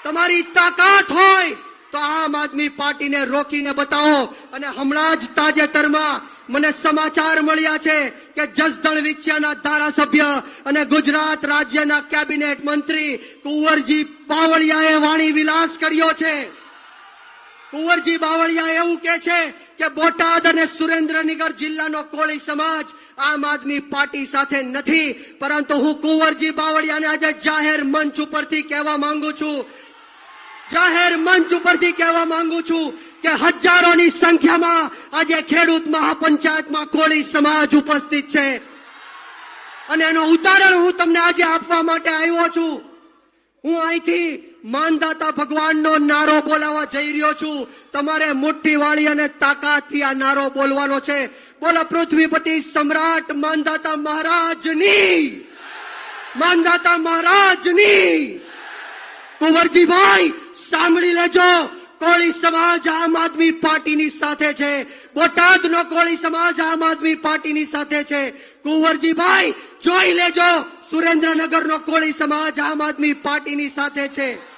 તમારી તાકાત હોય તો આમ આદમી પાર્ટીને રોકીને બતાવો. અને હમણાં જ તાજેતરમાં મને સમાચાર મળ્યા છે કે જસદણ વિછિયાના ધારાસભ્ય અને ગુજરાત રાજ્યના કેબિનેટ મંત્રી કુંવરજી બાવળિયાએ વાણી વિલાસ કર્યો છે. કુંવરજી બાવળિયા એવું કહે છે કે બોટાદ અને સુરેન્દ્રનગર જિલ્લાનો કોળી સમાજ આમ આદમી પાર્ટી સાથે નથી. પરંતુ હું કુંવરજી બાવળિયાને આજે જાહેર મંચ ઉપરથી કહેવા માંગુ છું કે હજારોની સંખ્યામાં આજે ખેડૂત મહાપંચાયતમાં કોળી સમાજ ઉપસ્થિત છે. અને એનો ઉદાહરણ હું તમને આજે આપવા માટે આવ્યો છું. હું અહીંથી માનદાતા ભગવાનનો નારો બોલાવવા જઈ રહ્યો છું. તમારે મુઠ્ઠીવાળી અને તાકાતથી આ નારો બોલવાનો છે. બોલો પૃથ્વીપતિ સમ્રાટ માનદાતા મહારાજની. કુંવરજીભાઈ સાંભળી લેજો, કોળી સમાજ આમ આદમી પાર્ટીની સાથે છે. બોટાદનો કોળી સમાજ આમ આદમી પાર્ટીની સાથે છે. કુંવરજીભાઈ જોઈ લેજો, સુરેન્દ્રનગરનો કોળી સમાજ આમ આદમી પાર્ટીની સાથે છે.